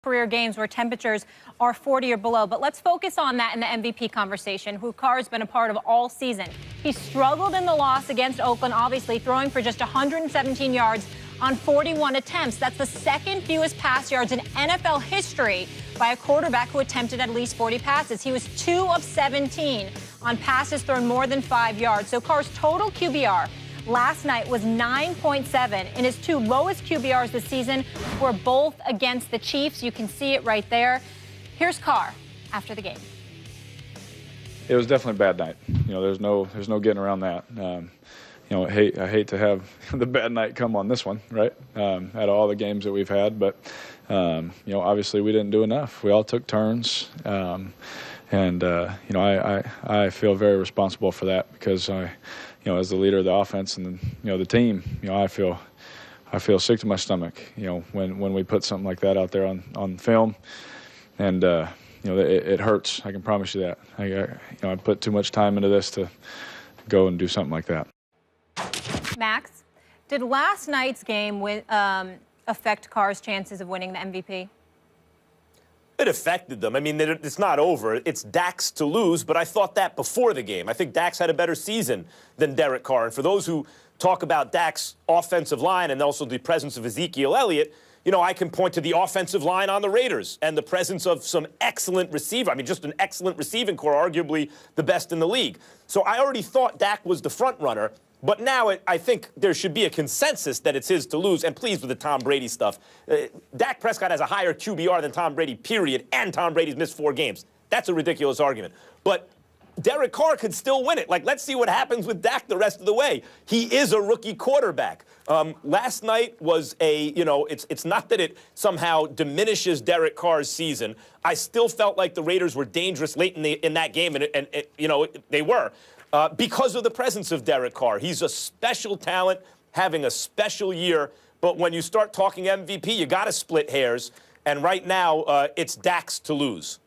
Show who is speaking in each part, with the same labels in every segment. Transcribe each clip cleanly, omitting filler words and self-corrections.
Speaker 1: career games where temperatures are 40 or below. But let's focus on that in the MVP conversation, who Carr has been a part of all season. He struggled in the loss against Oakland, obviously, throwing for just 117 yards on 41 attempts. That's the second fewest pass yards in NFL history by a quarterback who attempted at least 40 passes. He was 2 of 17 on passes thrown more than 5 yards. So Carr's total QBR last night was 9.7, and his two lowest QBRs this season were both against the Chiefs. You can see it right there. Here's Carr after the game.
Speaker 2: It was definitely a bad night. You know, there's no getting around that. You know, I hate to have the bad night come on this one, right? Out of all the games that we've had, but you know, obviously we didn't do enough. We all took turns, and you know, I feel very responsible for that because you know, as the leader of the offense and you know the team, you know, I feel sick to my stomach. You know, when we put something like that out there on film, and you know, it hurts. I can promise you that. You know, I put too much time into this to go and do something like that.
Speaker 1: Max, did last night's game affect Carr's chances of winning the MVP?
Speaker 3: It affected them. I mean, it's not over. It's Dak's to lose, but I thought that before the game. I think Dak's had a better season than Derek Carr. And for those who talk about Dak's offensive line and also the presence of Ezekiel Elliott, you know, I can point to the offensive line on the Raiders and the presence of some excellent receiver. I mean, just an excellent receiving core, arguably the best in the league. So I already thought Dak was the front runner. But now I think there should be a consensus that it's his to lose. And please, with the Tom Brady stuff, Dak Prescott has a higher QBR than Tom Brady, period, and Tom Brady's missed 4 games. That's a ridiculous argument. But Derek Carr could still win it. Like, let's see what happens with Dak the rest of the way. He is a rookie quarterback. Last night was you know, it's not that it somehow diminishes Derek Carr's season. I still felt like the Raiders were dangerous late in that game, and you know, they were. Because of the presence of Derek Carr. He's a special talent, having a special year. But when you start talking MVP, you got to split hairs. And right now, it's Dak's to lose.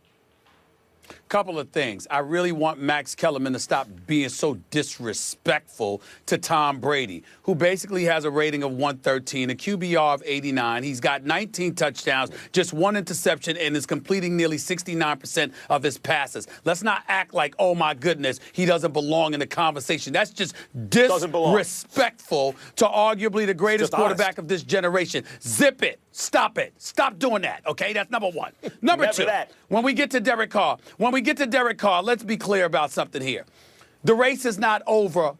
Speaker 4: Couple of things. I really want Max Kellerman to stop being so disrespectful to Tom Brady, who basically has a rating of 113, a QBR of 89. He's got 19 touchdowns, just 1 interception, and is completing nearly 69% of his passes. Let's not act like, oh, my goodness, he doesn't belong in the conversation. That's just disrespectful to arguably the greatest quarterback of this generation. Zip it. Stop it. Stop doing that, okay? That's number one. Number two, when we get to Derek Carr, let's be clear about something here. The race is not over,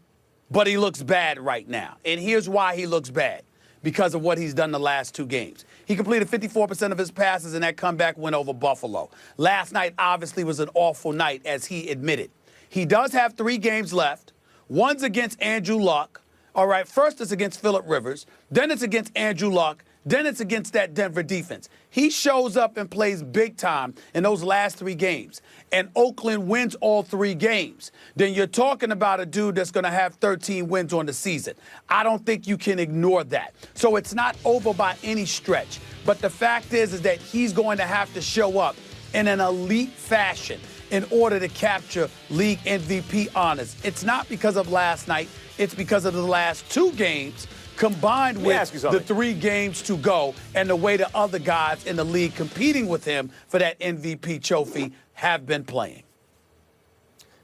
Speaker 4: but he looks bad right now. And here's why he looks bad. Because of what he's done the last 2 games. He completed 54% of his passes in that comeback win over Buffalo. Last night obviously was an awful night, as he admitted. He does have 3 games left. One's against Andrew Luck. All right, first it's against Phillip Rivers. Then it's against Andrew Luck. Then it's against that Denver defense. He shows up and plays big time in those last 3 games, and Oakland wins all 3 games. Then you're talking about a dude that's going to have 13 wins on the season. I don't think you can ignore that. So it's not over by any stretch. But the fact is that he's going to have to show up in an elite fashion in order to capture league MVP honors. It's not because of last night. It's because of the last 2 games combined with the 3 games to go and the way the other guys in the league competing with him for that MVP trophy have been playing.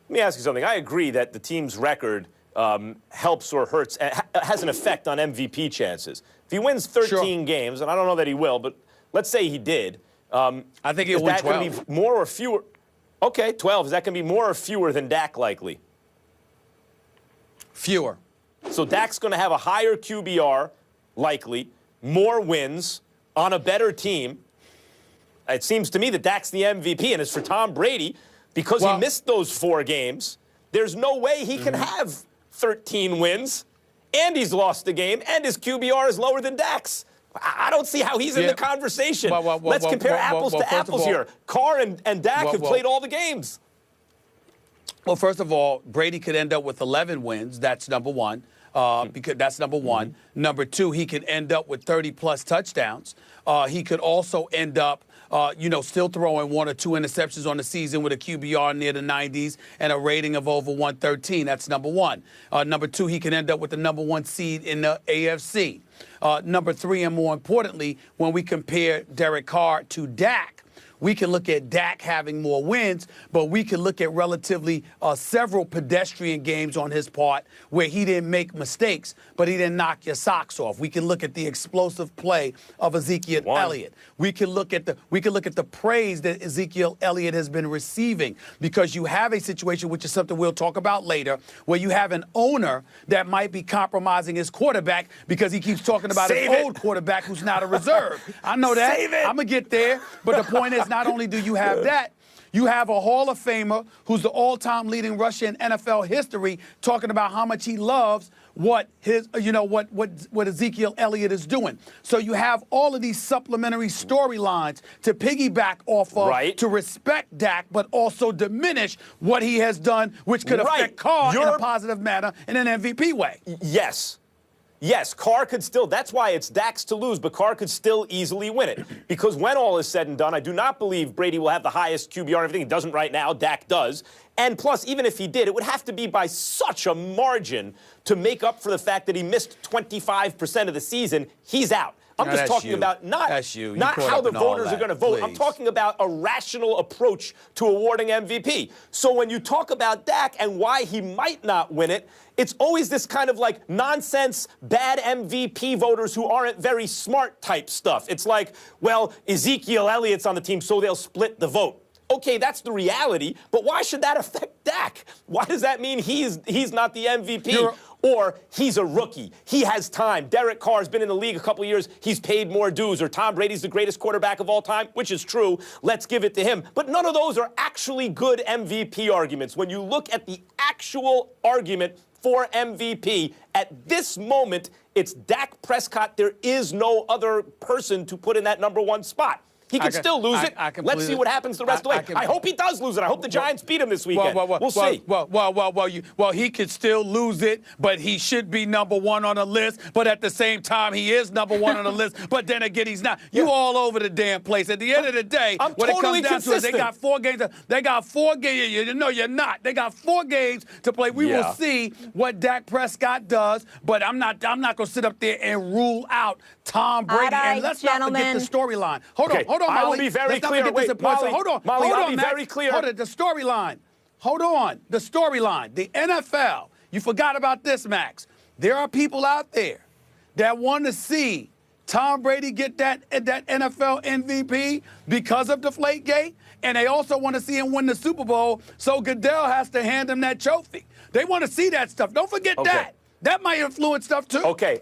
Speaker 3: Let me ask you something. I agree that the team's record helps or hurts, has an effect on MVP chances. If he wins 13 games, and I don't know that he will, but let's say he did.
Speaker 4: I think he'll win 12. Is that going
Speaker 3: to be more or fewer? Okay, 12. Is that going to be more or fewer than Dak likely?
Speaker 4: Fewer.
Speaker 3: So Dak's going to have a higher QBR, likely, more wins on a better team. It seems to me that Dak's the MVP, and as for Tom Brady, because he missed those 4 games, there's no way he can have 13 wins, and he's lost a game, and his QBR is lower than Dak's. I don't see how he's in the conversation. Let's compare apples to apples here. Carr and Dak have played all the games.
Speaker 4: Well, first of all, Brady could end up with 11 wins. That's number one. because that's number one. Number two, he could end up with 30-plus touchdowns. He could also end up, still throwing 1 or 2 interceptions on the season with a QBR near the 90s and a rating of over 113. That's number one. Number two, he can end up with the number 1 seed in the AFC. Number three, and more importantly, when we compare Derek Carr to Dak, we can look at Dak having more wins, but we can look at relatively several pedestrian games on his part where he didn't make mistakes, but he didn't knock your socks off. We can look at the explosive play of Ezekiel Elliott. We can look at the praise that Ezekiel Elliott has been receiving, because you have a situation, which is something we'll talk about later, where you have an owner that might be compromising his quarterback because he keeps talking about his old quarterback who's not a reserve. I know that. I'm going to get there, but the point is, not only do you have that, you have a Hall of Famer who's the all-time leading rusher in NFL history talking about how much he loves what Ezekiel Elliott is doing. So you have all of these supplementary storylines to piggyback off of, to respect Dak, but also diminish what he has done, which could affect Carr in a positive manner in an MVP way.
Speaker 3: Yes, Carr could still, that's why it's Dak's to lose, but Carr could still easily win it. Because when all is said and done, I do not believe Brady will have the highest QBR and everything. He doesn't right now. Dak does. And plus, even if he did, it would have to be by such a margin to make up for the fact that he missed 25% of the season. He's out. I'm just talking about not how the voters are going to vote. I'm talking about a rational approach to awarding MVP. So when you talk about Dak and why he might not win it, it's always this kind of like nonsense, bad MVP voters who aren't very smart type stuff. It's like, well, Ezekiel Elliott's on the team, so they'll split the vote. Okay, that's the reality, but why should that affect Dak? Why does that mean he's not the MVP? Or he's a rookie. He has time. Derek Carr's been in the league a couple of years. He's paid more dues. Or Tom Brady's the greatest quarterback of all time, which is true. Let's give it to him. But none of those are actually good MVP arguments. When you look at the actual argument for MVP, at this moment, it's Dak Prescott. There is no other person to put in that number 1 spot. He could still lose it. Let's see what happens the rest of the way. I hope he does lose it. I hope the Giants beat him this weekend. We'll see.
Speaker 4: Well, he could still lose it, but he should be number 1 on the list. But at the same time, he is number 1 on the list. But then again, he's not. You all over the damn place. At the end of the day, what it comes down to is they got 4 games. They got 4 games. No, you're not. They got 4 games to play. We will see what Dak Prescott does. But I'm not going to sit up there and rule out Tom Brady. And let's not forget the storyline. Hold on, Molly.
Speaker 3: I will be very clear. Wait, Molly, I'll be very clear.
Speaker 4: Hold on, the storyline. Hold on, the storyline. The NFL. You forgot about this, Max. There are people out there that want to see Tom Brady get that NFL MVP because of Deflategate, and they also want to see him win the Super Bowl, so Goodell has to hand him that trophy. They want to see that stuff. Don't forget that. That might influence stuff, too.
Speaker 3: Okay.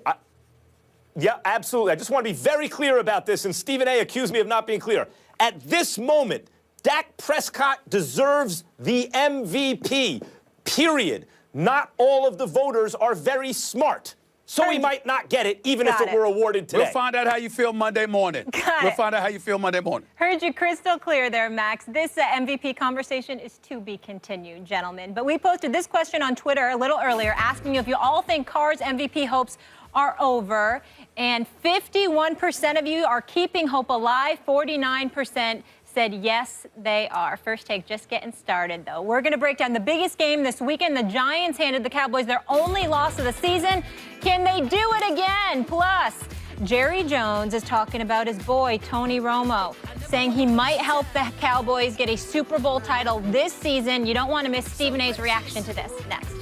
Speaker 3: Yeah, absolutely. I just want to be very clear about this, and Stephen A. accused me of not being clear. At this moment, Dak Prescott deserves the MVP, period. Not all of the voters are very smart, so he might not get it, even if it were awarded today.
Speaker 4: We'll find out how you feel Monday morning. We'll find out how you feel Monday morning.
Speaker 1: Heard you crystal clear there, Max. This MVP conversation is to be continued, gentlemen. But we posted this question on Twitter a little earlier, asking you if you all think Carr's MVP hopes are over, and 51% of you are keeping hope alive. 49% said yes, they are. First Take just getting started, though. We're going to break down the biggest game this weekend. The Giants handed the Cowboys their only loss of the season. Can they do it again? Plus, Jerry Jones is talking about his boy, Tony Romo, saying he might help the Cowboys get a Super Bowl title this season. You don't want to miss Stephen A's reaction to this. Next.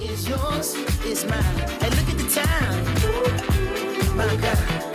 Speaker 5: It's yours, it's mine. Hey, look at the time. My God.